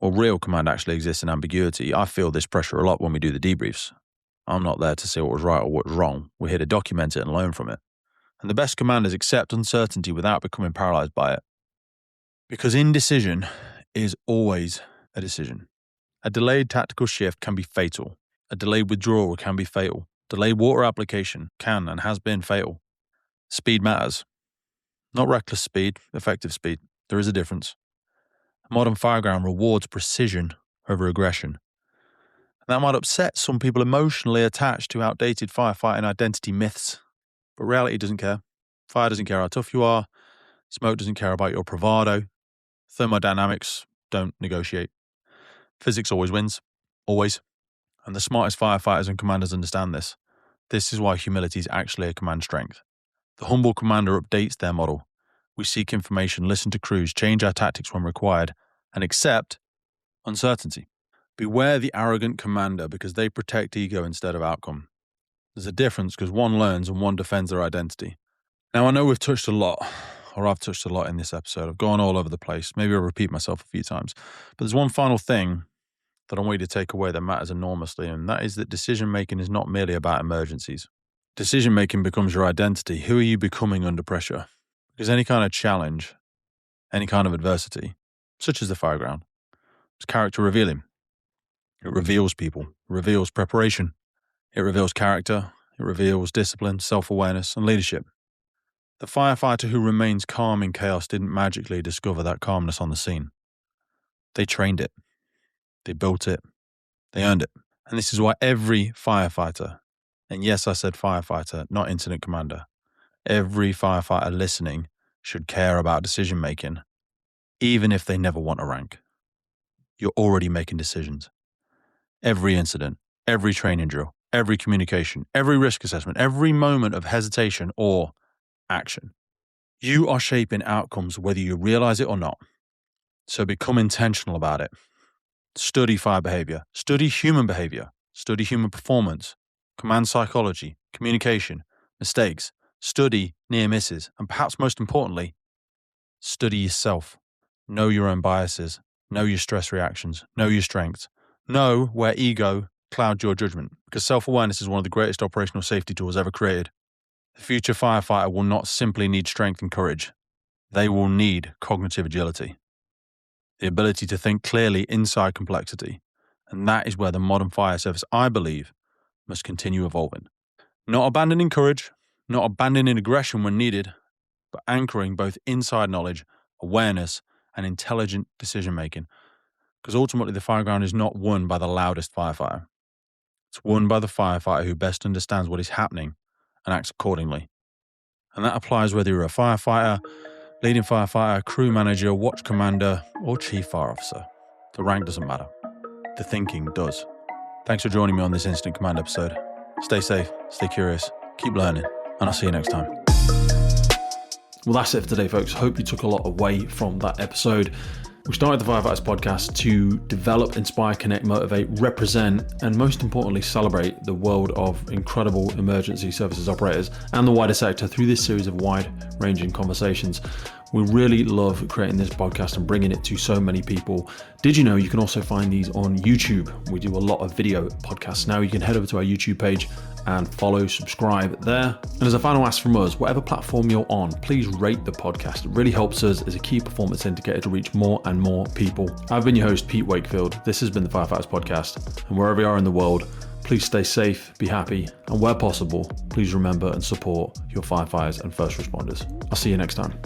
Well, real command actually exists in ambiguity. I feel this pressure a lot when we do the debriefs. I'm not there to say what was right or what was wrong. We're here to document it and learn from it. And the best commanders accept uncertainty without becoming paralyzed by it. Because indecision is always a decision. A delayed tactical shift can be fatal. A delayed withdrawal can be fatal. Delayed water application can and has been fatal. Speed matters. Not reckless speed, effective speed. There is a difference. Modern Fireground rewards precision over aggression. That might upset some people emotionally attached to outdated firefighting identity myths, but reality doesn't care. Fire doesn't care how tough you are. Smoke doesn't care about your bravado. Thermodynamics don't negotiate. Physics always wins. Always. And the smartest firefighters and commanders understand this. This is why humility is actually a command strength. The humble commander updates their model. We seek information, listen to crews, change our tactics when required, and accept uncertainty. Beware the arrogant commander because they protect ego instead of outcome. There's a difference because one learns and one defends their identity. Now, I know we've touched a lot, or I've touched a lot in this episode. I've gone all over the place. Maybe I'll repeat myself a few times. But there's one final thing that I want you to take away that matters enormously, and that is that decision-making is not merely about emergencies. Decision-making becomes your identity. Who are you becoming under pressure? Because any kind of challenge, any kind of adversity, such as the Fireground, is character revealing. It reveals people, it reveals preparation, it reveals character, it reveals discipline, self-awareness, and leadership. The firefighter who remains calm in chaos didn't magically discover that calmness on the scene. They trained it. They built it. They earned it. And this is why every firefighter, and yes, I said firefighter, not incident commander, every firefighter listening should care about decision-making, even if they never want a rank. You're already making decisions. Every incident, every training drill, every communication, every risk assessment, every moment of hesitation or action. You are shaping outcomes whether you realize it or not. So become intentional about it. Study fire behavior, study human performance, command psychology, communication, mistakes, study near misses, and perhaps most importantly, study yourself. Know your own biases, know your stress reactions, know your strengths, know where ego clouds your judgment, because self-awareness is one of the greatest operational safety tools ever created. The future firefighter will not simply need strength and courage. They will need cognitive agility, the ability to think clearly inside complexity. And that is where the modern fire service, I believe, must continue evolving. Not abandoning courage, not abandoning aggression when needed, but anchoring both inside knowledge, awareness, and intelligent decision-making. Because ultimately the Fireground is not won by the loudest firefighter. It's won by the firefighter who best understands what is happening and acts accordingly. And that applies whether you're a firefighter, leading firefighter, crew manager, watch commander, or chief fire officer. The rank doesn't matter. The thinking does. Thanks for joining me on this Instant Command episode. Stay safe, stay curious, keep learning, and I'll see you next time. Well, that's it for today, folks. Hope you took a lot away from that episode. We started the Firefighters podcast to develop, inspire, connect, motivate, represent, and most importantly, celebrate the world of incredible emergency services operators and the wider sector through this series of wide-ranging conversations. We really love creating this podcast and bringing it to so many people. Did you know you can also find these on YouTube? We do a lot of video podcasts now. You can head over to our YouTube page and follow, subscribe there. And as a final ask from us, whatever platform you're on, please rate the podcast. It really helps us as a key performance indicator to reach more and more people. I've been your host, Pete Wakefield. This has been the Firefighters Podcast. And wherever you are in the world, please stay safe, be happy, and where possible, please remember and support your firefighters and first responders. I'll see you next time.